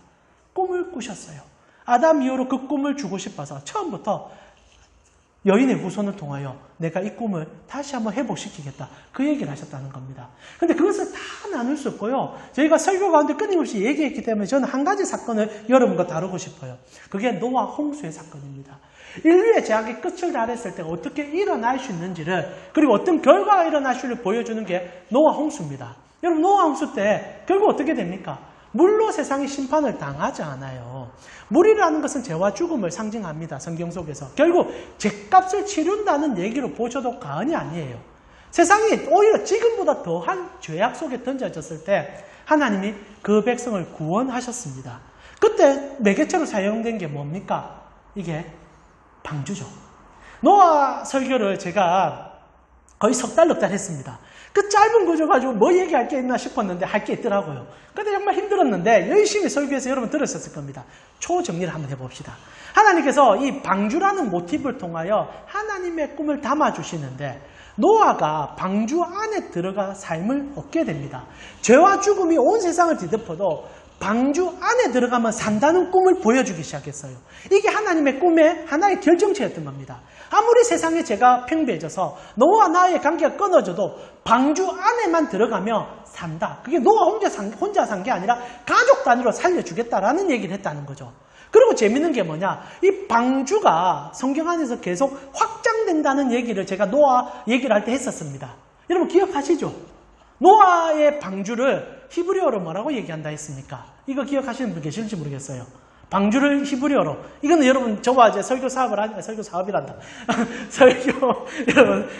꿈을 꾸셨어요. 아담 이후로 그 꿈을 주고 싶어서 처음부터 여인의 후손을 통하여 내가 이 꿈을 다시 한번 회복시키겠다. 그 얘기를 하셨다는 겁니다. 근데 그것을 다 나눌 수 없고요. 저희가 설교 가운데 끊임없이 얘기했기 때문에 저는 한 가지 사건을 여러분과 다루고 싶어요. 그게 노아 홍수의 사건입니다. 인류의 죄악이 끝을 달했을 때 어떻게 일어날 수 있는지를 그리고 어떤 결과가 일어날 수를 보여주는 게 노아 홍수입니다. 여러분 노아 홍수 때 결국 어떻게 됩니까? 물로 세상이 심판을 당하지 않아요. 물이라는 것은 죄와 죽음을 상징합니다. 성경 속에서. 결국 죄값을 치른다는 얘기로 보셔도 과언이 아니에요. 세상이 오히려 지금보다 더한 죄악 속에 던져졌을 때 하나님이 그 백성을 구원하셨습니다. 그때 매개체로 사용된 게 뭡니까? 이게 방주죠. 노아 설교를 제가 거의 석 달, 넉 달 했습니다. 그 짧은 구조 가지고 뭐 얘기할 게 있나 싶었는데 할 게 있더라고요. 근데 정말 힘들었는데 열심히 설교해서 여러분 들으셨을 겁니다. 초정리를 한번 해봅시다. 하나님께서 이 방주라는 모티브를 통하여 하나님의 꿈을 담아주시는데 노아가 방주 안에 들어가 삶을 얻게 됩니다. 죄와 죽음이 온 세상을 뒤덮어도 방주 안에 들어가면 산다는 꿈을 보여주기 시작했어요. 이게 하나님의 꿈의 하나의 결정체였던 겁니다. 아무리 세상에 죄가 팽배해져서 너와 나의 관계가 끊어져도 방주 안에만 들어가면 산다. 그게 노아 혼자 산 게 아니라 가족 단위로 살려주겠다라는 얘기를 했다는 거죠. 그리고 재밌는 게 뭐냐, 이 방주가 성경 안에서 계속 확장된다는 얘기를 제가 노아 얘기를 할 때 했었습니다. 여러분 기억하시죠? 노아의 방주를 히브리어로 뭐라고 얘기한다 했습니까? 이거 기억하시는 분 계실지 모르겠어요. 방주를 히브리어로. 이거는 여러분 저와 이제 설교 사업이란다.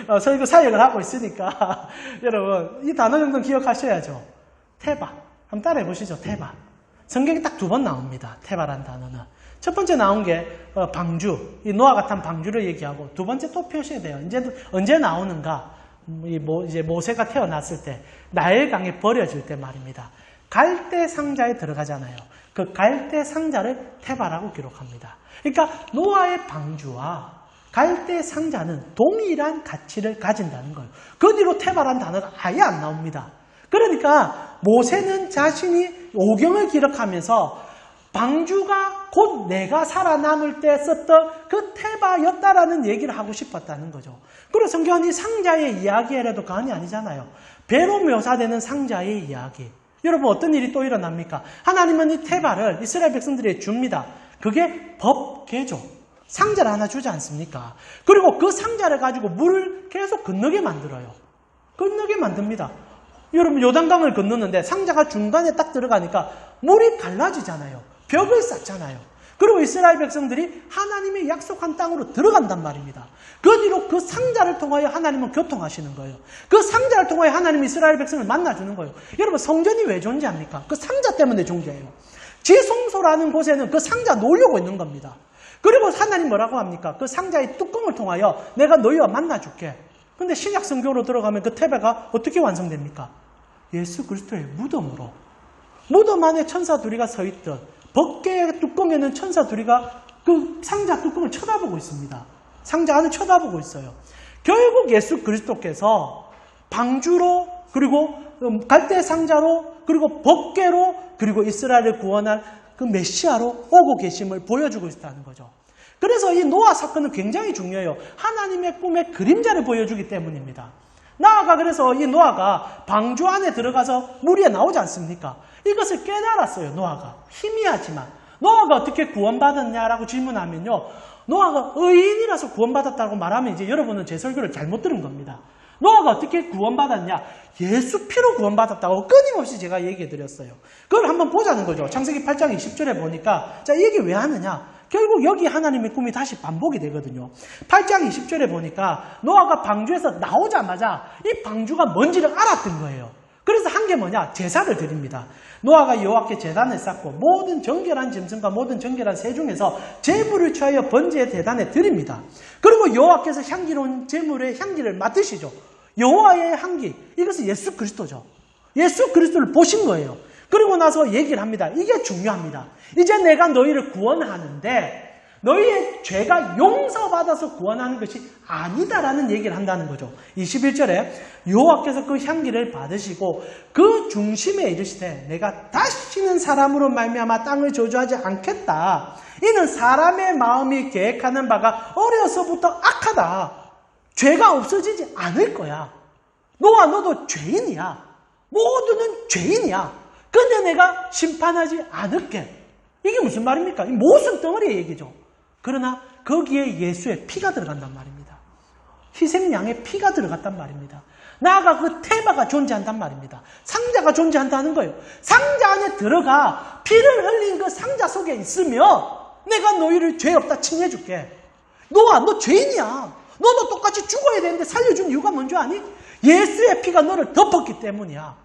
설교 사역을 하고 있으니까 여러분 이 단어 정도는 기억하셔야죠. 테바. 한번 따라해 보시죠. 테바. 성경에 딱 2번 나옵니다. 테바라는 단어는. 첫 번째 나온 게 방주. 이 노아가 탄 방주를 얘기하고 두 번째 또 표시해야 돼요. 이제 언제 나오는가? 이제 모세가 태어났을 때 나일강에 버려질 때 말입니다. 갈대 상자에 들어가잖아요. 그 갈대 상자를 테바라고 기록합니다. 그러니까 노아의 방주와 갈대 상자는 동일한 가치를 가진다는 거예요. 그 뒤로 테바라는 단어가 아예 안 나옵니다. 그러니까 모세는 자신이 오경을 기록하면서 방주가 곧 내가 살아남을 때 썼던 그 테바였다라는 얘기를 하고 싶었다는 거죠. 그리고 성경은 이 상자의 이야기라도 과언이 아니잖아요. 배로 묘사되는 상자의 이야기. 여러분 어떤 일이 또 일어납니까? 하나님은 이 테바를 이스라엘 백성들에게 줍니다. 그게 법궤죠. 상자를 하나 주지 않습니까? 그리고 그 상자를 가지고 물을 계속 건너게 만들어요. 건너게 만듭니다. 여러분 요단강을 건너는데 상자가 중간에 딱 들어가니까 물이 갈라지잖아요. 벽을 쌓잖아요. 그리고 이스라엘 백성들이 하나님의 약속한 땅으로 들어간단 말입니다. 그 뒤로 그 상자를 통하여 하나님은 교통하시는 거예요. 그 상자를 통하여 하나님이 이스라엘 백성을 만나주는 거예요. 여러분 성전이 왜 존재합니까? 그 상자 때문에 존재해요. 지성소라는 곳에는 그 상자 놓으려고 있는 겁니다. 그리고 하나님 뭐라고 합니까? 그 상자의 뚜껑을 통하여 내가 너희와 만나줄게. 근데 신약 성경으로 들어가면 그 테베가 어떻게 완성됩니까? 예수 그리스도의 무덤으로. 무덤 안에 천사 둘이가 서 있듯 법궤의 뚜껑에는 천사 둘이가 그 상자 뚜껑을 쳐다보고 있습니다. 상자 안을 쳐다보고 있어요. 결국 예수 그리스도께서 방주로 그리고 갈대 상자로 그리고 법궤로 그리고 이스라엘을 구원할 그 메시아로 오고 계심을 보여주고 있다는 거죠. 그래서 이 노아 사건은 굉장히 중요해요. 하나님의 꿈의 그림자를 보여주기 때문입니다. 그래서 이 노아가 방주 안에 들어가서 물에 나오지 않습니까? 이것을 깨달았어요. 노아가. 희미하지만. 노아가 어떻게 구원받았냐라고 질문하면요. 노아가 의인이라서 구원받았다고 말하면 이제 여러분은 제 설교를 잘못 들은 겁니다. 노아가 어떻게 구원받았냐? 예수 피로 구원받았다고 끊임없이 제가 얘기해 드렸어요. 그걸 한번 보자는 거죠. 창세기 8장 20절에 보니까 자, 이 얘기 왜 하느냐? 결국 여기 하나님의 꿈이 다시 반복이 되거든요. 8장 20절에 보니까 노아가 방주에서 나오자마자 이 방주가 뭔지를 알았던 거예요. 그래서 한 게 뭐냐? 제사를 드립니다. 노아가 여호와께 제단을 쌓고 모든 정결한 짐승과 모든 정결한 새 중에서 제물을 취하여 번제의 대단에 드립니다. 그리고 여호와께서 향기로운 제물의 향기를 맡으시죠. 여호와의 향기, 이것은 예수 그리스도죠. 예수 그리스도를 보신 거예요. 그리고 나서 얘기를 합니다. 이게 중요합니다. 이제 내가 너희를 구원하는데 너희의 죄가 용서받아서 구원하는 것이 아니다라는 얘기를 한다는 거죠. 21절에 여호와께서 그 향기를 받으시고 그 중심에 이르시되 내가 다시는 사람으로 말미암아 땅을 저주하지 않겠다. 이는 사람의 마음이 계획하는 바가 어려서부터 악하다. 죄가 없어지지 않을 거야. 너와 너도 죄인이야. 모두는 죄인이야. 근데 내가 심판하지 않을게. 이게 무슨 말입니까? 이 모순 덩어리의 얘기죠. 그러나 거기에 예수의 피가 들어간단 말입니다. 희생양의 피가 들어갔단 말입니다. 나아가 그 테바가 존재한단 말입니다. 상자가 존재한다는 거예요. 상자 안에 들어가 피를 흘린 그 상자 속에 있으면 내가 너희를 죄 없다 칭해줄게. 노아, 너 죄인이야. 너도 똑같이 죽어야 되는데 살려준 이유가 뭔지 아니? 예수의 피가 너를 덮었기 때문이야.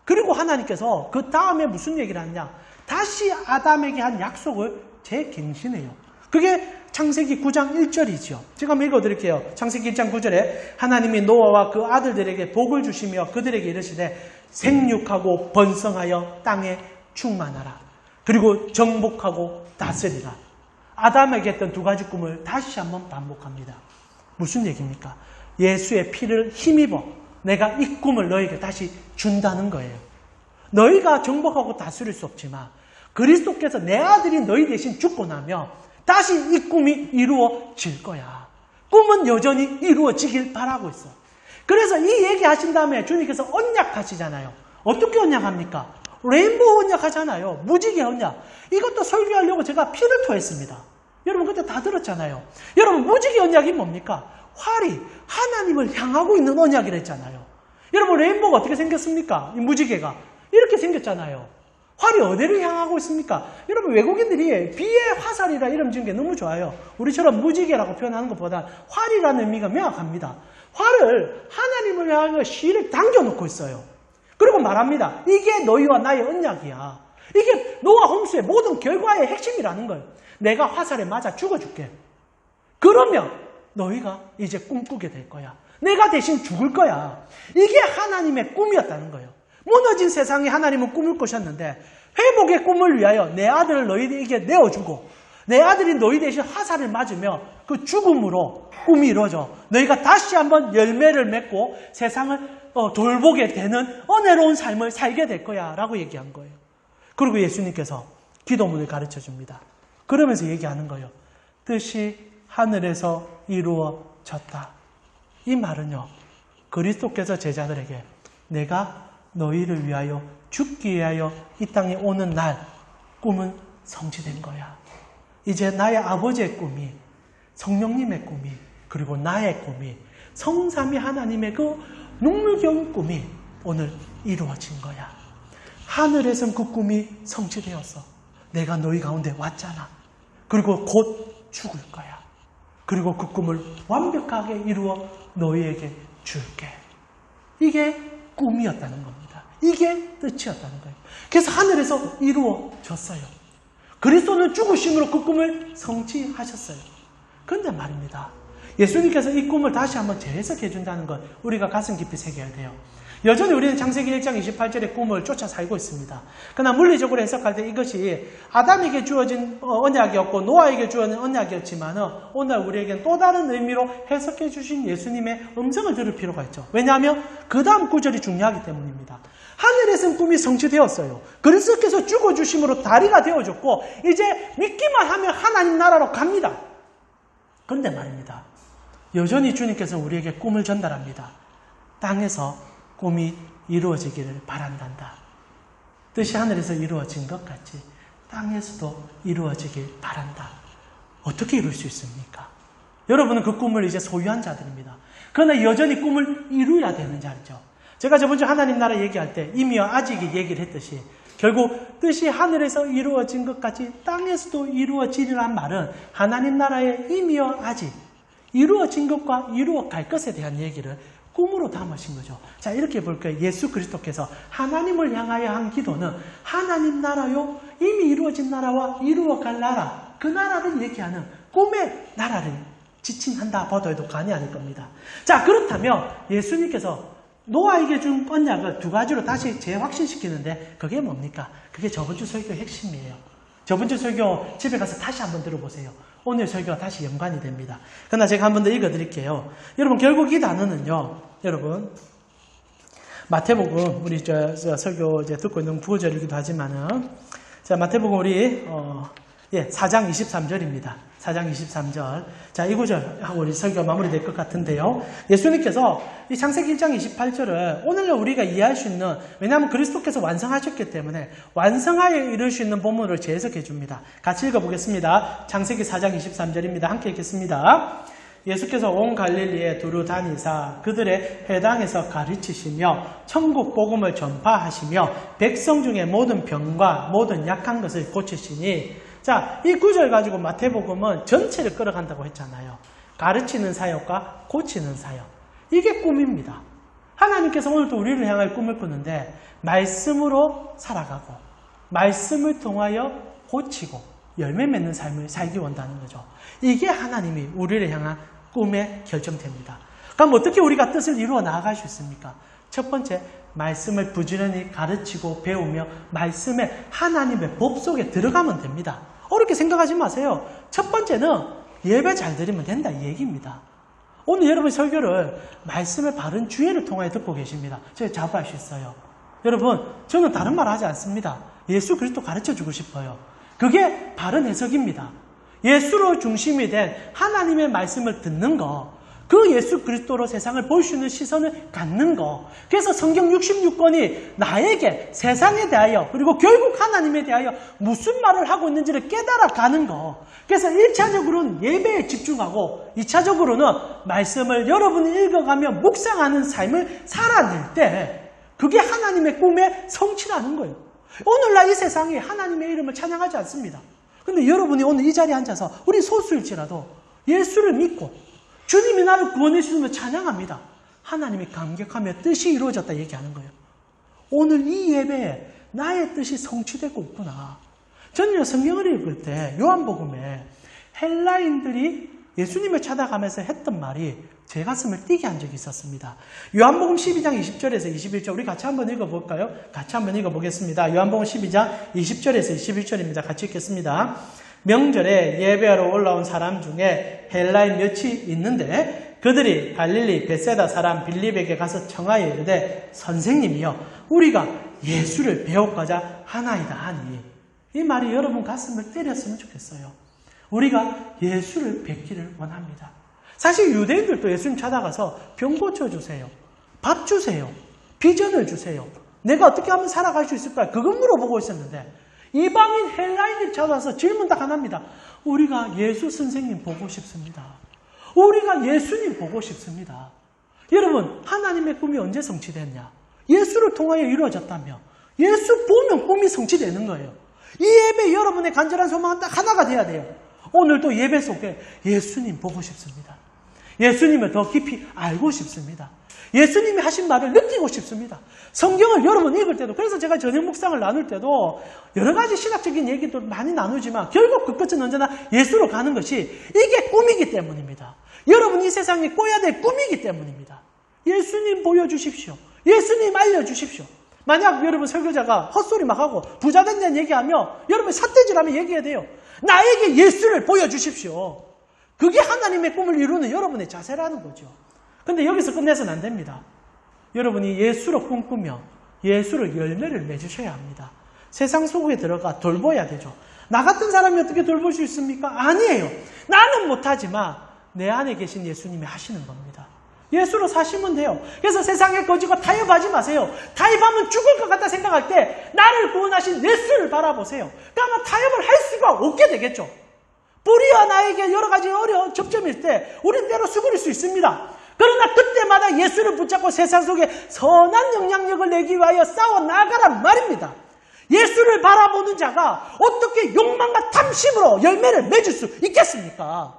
그리고 하나님께서 그 다음에 무슨 얘기를 하냐? 다시 아담에게 한 약속을 재갱신해요. 그게 창세기 9장 1절이죠. 제가 한번 읽어드릴게요. 창세기 1장 9절에 하나님이 노아와 그 아들들에게 복을 주시며 그들에게 이르시되 생육하고 번성하여 땅에 충만하라. 그리고 정복하고 다스리라. 아담에게 했던 두 가지 꿈을 다시 한번 반복합니다. 무슨 얘기입니까? 예수의 피를 힘입어 내가 이 꿈을 너에게 다시 준다는 거예요. 너희가 정복하고 다스릴 수 없지만 그리스도께서 내 아들이 너희 대신 죽고 나면 다시 이 꿈이 이루어질 거야. 꿈은 여전히 이루어지길 바라고 있어. 그래서 이 얘기 하신 다음에 주님께서 언약하시잖아요. 어떻게 언약합니까? 레인보우 언약하잖아요. 무지개 언약. 이것도 설교하려고 제가 피를 토했습니다. 여러분 그때 다 들었잖아요. 여러분 무지개 언약이 뭡니까? 활이 하나님을 향하고 있는 언약이랬잖아요. 여러분 레인보우가 어떻게 생겼습니까? 이 무지개가 이렇게 생겼잖아요. 활이 어디를 향하고 있습니까? 여러분 외국인들이 비의 화살이라 이름 지은 게 너무 좋아요. 우리처럼 무지개라고 표현하는 것보다 활이라는 의미가 명확합니다. 활을 하나님을 향하여 실을 당겨놓고 있어요. 그리고 말합니다. 이게 너희와 나의 언약이야. 이게 노아 홍수의 모든 결과의 핵심이라는 거예요. 내가 화살에 맞아 죽어줄게. 그러면 너희가 이제 꿈꾸게 될 거야. 내가 대신 죽을 거야. 이게 하나님의 꿈이었다는 거예요. 무너진 세상에 하나님은 꿈을 꾸셨는데 회복의 꿈을 위하여 내 아들을 너희에게 내어주고 내 아들이 너희 대신 화살을 맞으며 그 죽음으로 꿈이 이루어져 너희가 다시 한번 열매를 맺고 세상을 돌보게 되는 은혜로운 삶을 살게 될 거야 라고 얘기한 거예요. 그리고 예수님께서 기도문을 가르쳐 줍니다. 그러면서 얘기하는 거예요. 뜻이 하늘에서 이루어졌다. 이 말은요. 그리스도께서 제자들에게 내가 너희를 위하여 죽기 위하여 이 땅에 오는 날 꿈은 성취된 거야. 이제 나의 아버지의 꿈이 성령님의 꿈이 그리고 나의 꿈이 성삼위 하나님의 그 눈물겨운 꿈이 오늘 이루어진 거야. 하늘에선 그 꿈이 성취되었어. 내가 너희 가운데 왔잖아. 그리고 곧 죽을 거야. 그리고 그 꿈을 완벽하게 이루어 너희에게 줄게. 이게 꿈이었다는 겁니다. 이게 뜻이었다는 거예요. 그래서 하늘에서 이루어졌어요. 그리스도는 죽으심으로 그 꿈을 성취하셨어요. 그런데 말입니다. 예수님께서 이 꿈을 다시 한번 재해석해 준다는 것 우리가 가슴 깊이 새겨야 돼요. 여전히 우리는 창세기 1장 28절의 꿈을 쫓아 살고 있습니다. 그러나 물리적으로 해석할 때 이것이 아담에게 주어진 언약이었고 노아에게 주어진 언약이었지만 오늘 우리에게는 또 다른 의미로 해석해 주신 예수님의 음성을 들을 필요가 있죠. 왜냐하면 그 다음 구절이 중요하기 때문입니다. 하늘에선 꿈이 성취되었어요. 그리스도께서 죽어주심으로 다리가 되어졌고 이제 믿기만 하면 하나님 나라로 갑니다. 그런데 말입니다. 여전히 주님께서 우리에게 꿈을 전달합니다. 땅에서 꿈이 이루어지기를 바란단다. 뜻이 하늘에서 이루어진 것 같이 땅에서도 이루어지길 바란다. 어떻게 이룰 수 있습니까? 여러분은 그 꿈을 이제 소유한 자들입니다. 그러나 여전히 꿈을 이루어야 되는 자죠. 제가 저번주 하나님 나라 얘기할 때 이미와 아직이 얘기를 했듯이 결국 뜻이 하늘에서 이루어진 것 같이 땅에서도 이루어지리란 말은 하나님 나라의 이미와 아직 이루어진 것과 이루어갈 것에 대한 얘기를 꿈으로 담으신 거죠. 자, 이렇게 볼까요? 예수 그리스도께서 하나님을 향하여 한 기도는 하나님 나라요, 이미 이루어진 나라와 이루어갈 나라, 그 나라를 얘기하는 꿈의 나라를 지칭한다 보더라도 간이 아닐 겁니다. 자, 그렇다면 예수님께서 노아에게 준 언약을 두 가지로 다시 재확신시키는데 그게 뭡니까? 그게 저번주 설교의 핵심이에요. 저번주 설교 집에 가서 다시 한번 들어보세요. 오늘 설교가 다시 연관이 됩니다. 그러나 제가 한 번 더 읽어드릴게요. 여러분 결국 이 단어는요. 여러분 마태복음 우리 설교 이제 듣고 있는 부어절이기도 하지만은 자 마태복음 우리 4장 23절입니다. 4장 23절. 자, 이 구절 하고 우리 설교가 마무리될 것 같은데요. 예수님께서 이 창세기 1장 28절을 오늘날 우리가 이해할 수 있는, 왜냐하면 그리스도께서 완성하셨기 때문에 완성하여 이룰 수 있는 본문을 재해석해 줍니다. 같이 읽어보겠습니다. 창세기 4장 23절입니다. 함께 읽겠습니다. 예수께서 온 갈릴리에 두루 다니사 그들의 회당에서 가르치시며 천국 복음을 전파하시며 백성 중에 모든 병과 모든 약한 것을 고치시니. 자, 이 구절 가지고 마태복음은 전체를 끌어간다고 했잖아요. 가르치는 사역과 고치는 사역. 이게 꿈입니다. 하나님께서 오늘도 우리를 향할 꿈을 꾸는데 말씀으로 살아가고 말씀을 통하여 고치고 열매 맺는 삶을 살기 원하는 거죠. 이게 하나님이 우리를 향한 꿈의 결정됩니다. 그럼 어떻게 우리가 뜻을 이루어 나아갈 수 있습니까? 첫 번째, 말씀을 부지런히 가르치고 배우며 말씀의 하나님의 법 속에 들어가면 됩니다. 어렵게 생각하지 마세요. 첫 번째는 예배 잘 드리면 된다 이 얘기입니다. 오늘 여러분 설교를 말씀의 바른 주의를 통하여 듣고 계십니다. 제가 자부할 수 있어요. 여러분, 저는 다른 말 하지 않습니다. 예수 그리스도 가르쳐주고 싶어요. 그게 바른 해석입니다. 예수로 중심이 된 하나님의 말씀을 듣는 거, 그 예수 그리스도로 세상을 볼 수 있는 시선을 갖는 거. 그래서 성경 66권이 나에게 세상에 대하여 그리고 결국 하나님에 대하여 무슨 말을 하고 있는지를 깨달아가는 거. 그래서 1차적으로는 예배에 집중하고 2차적으로는 말씀을 여러분이 읽어가며 묵상하는 삶을 살아낼 때 그게 하나님의 꿈의 성취라는 거예요. 오늘날 이 세상이 하나님의 이름을 찬양하지 않습니다. 근데 여러분이 오늘 이 자리에 앉아서 우리 소수일지라도 예수를 믿고 주님이 나를 구원해 주시면 찬양합니다. 하나님이 감격하며 뜻이 이루어졌다 얘기하는 거예요. 오늘 이 예배에 나의 뜻이 성취되고 있구나. 저는 성경을 읽을 때 요한복음에 헬라인들이 예수님을 찾아가면서 했던 말이 제 가슴을 뛰게 한 적이 있었습니다. 요한복음 12장 20절에서 21절 우리 같이 한번 읽어볼까요? 같이 한번 읽어보겠습니다. 요한복음 12장 20절에서 21절입니다. 같이 읽겠습니다. 명절에 예배하러 올라온 사람 중에 헬라인 몇이 있는데 그들이 갈릴리 벳세다 사람 빌립에게 가서 청하여 이르되 선생님이여 우리가 예수를 배우고자 하나이다 하니 이 말이 여러분 가슴을 때렸으면 좋겠어요. 우리가 예수를 뵙기를 원합니다. 사실 유대인들도 예수님 찾아가서 병 고쳐주세요. 밥 주세요. 비전을 주세요. 내가 어떻게 하면 살아갈 수 있을까? 그거 물어보고 있었는데 이방인 헬라인이 찾아와서 질문 딱 하나입니다. 우리가 예수 선생님 보고 싶습니다. 우리가 예수님 보고 싶습니다. 여러분, 하나님의 꿈이 언제 성취됐냐? 예수를 통하여 이루어졌다며. 예수 보면 꿈이 성취되는 거예요. 이 예배 여러분의 간절한 소망은 딱 하나가 돼야 돼요. 오늘도 예배 속에 예수님 보고 싶습니다. 예수님을 더 깊이 알고 싶습니다. 예수님이 하신 말을 느끼고 싶습니다. 성경을 여러분 읽을 때도, 그래서 제가 저녁 묵상을 나눌 때도 여러 가지 신학적인 얘기도 많이 나누지만 결국 그 끝은 언제나 예수로 가는 것이 이게 꿈이기 때문입니다. 여러분 이 세상이 꿔야 될 꿈이기 때문입니다. 예수님 보여주십시오. 예수님 알려주십시오. 만약 여러분 설교자가 헛소리 막 하고 부자 된다는 얘기하며 여러분 삿대질하며 얘기해야 돼요. 나에게 예수를 보여주십시오. 그게 하나님의 꿈을 이루는 여러분의 자세라는 거죠. 근데 여기서 끝내서는 안 됩니다. 여러분이 예수로 꿈꾸며 예수를 열매를 맺으셔야 합니다. 세상 속에 들어가 돌봐야 되죠. 나 같은 사람이 어떻게 돌볼 수 있습니까? 아니에요. 나는 못하지만 내 안에 계신 예수님이 하시는 겁니다. 예수로 사시면 돼요. 그래서 세상에 거지고 타협하지 마세요. 타협하면 죽을 것 같다 생각할 때 나를 구원하신 예수를 바라보세요. 그러면 타협을 할 수가 없게 되겠죠. 뿌리와 나에게 여러 가지 어려운 접점일 때 우리는 때로 수그릴 수 있습니다. 그러나 그때마다 예수를 붙잡고 세상 속에 선한 영향력을 내기 위하여 싸워 나가란 말입니다. 예수를 바라보는 자가 어떻게 욕망과 탐심으로 열매를 맺을 수 있겠습니까?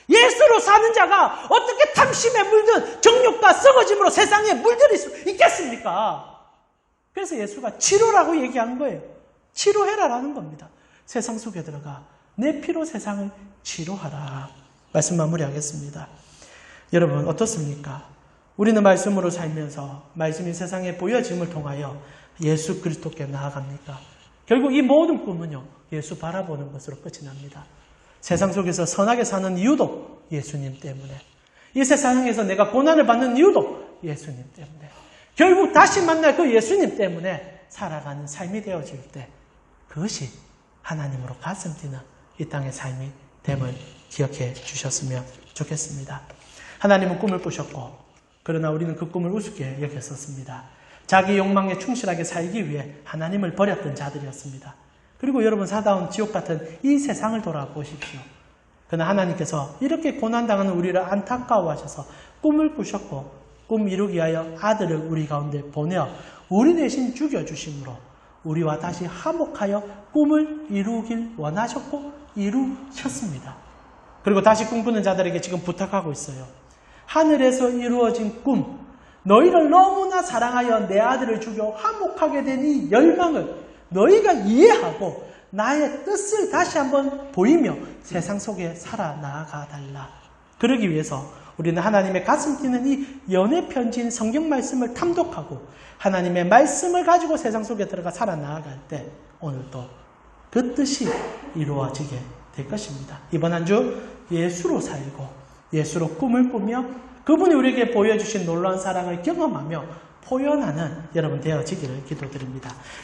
예수로 사는 자가 어떻게 탐심에 물든 정욕과 썩어짐으로 세상에 물들일 수 있겠습니까? 그래서 예수가 치료라고 얘기한 거예요. 치료해라라는 겁니다. 세상 속에 들어가 내 피로 세상을 치료하라. 말씀 마무리하겠습니다. 여러분 어떻습니까? 우리는 말씀으로 살면서 말씀이 세상에 보여짐을 통하여 예수 그리스도께 나아갑니까? 결국 이 모든 꿈은요, 예수 바라보는 것으로 끝이 납니다. 세상 속에서 선하게 사는 이유도 예수님 때문에, 이 세상에서 내가 고난을 받는 이유도 예수님 때문에, 결국 다시 만날 그 예수님 때문에 살아가는 삶이 되어질 때 그것이 하나님으로 가슴 뛰는 이 땅의 삶이 됨을 기억해 주셨으면 좋겠습니다. 하나님은 꿈을 꾸셨고 그러나 우리는 그 꿈을 우습게 여겼었습니다. 자기 욕망에 충실하게 살기 위해 하나님을 버렸던 자들이었습니다. 그리고 여러분 사다운 지옥 같은 이 세상을 돌아보십시오. 그러나 하나님께서 이렇게 고난당하는 우리를 안타까워하셔서 꿈을 꾸셨고 꿈 이루기 위하여 아들을 우리 가운데 보내어 우리 대신 죽여주심으로 우리와 다시 화목하여 꿈을 이루길 원하셨고 이루셨습니다. 그리고 다시 꿈꾸는 자들에게 지금 부탁하고 있어요. 하늘에서 이루어진 꿈, 너희를 너무나 사랑하여 내 아들을 죽여 화목하게 된 이 열망을 너희가 이해하고 나의 뜻을 다시 한번 보이며 세상 속에 살아나가 달라. 그러기 위해서 우리는 하나님의 가슴 뛰는 이 연애 편지인 성경 말씀을 탐독하고 하나님의 말씀을 가지고 세상 속에 들어가 살아나갈 때 오늘도 그 뜻이 이루어지게 될 것입니다. 이번 한 주 예수로 살고 예수로 꿈을 꾸며 그분이 우리에게 보여주신 놀라운 사랑을 경험하며 포현하는 여러분 되어지기를 기도드립니다.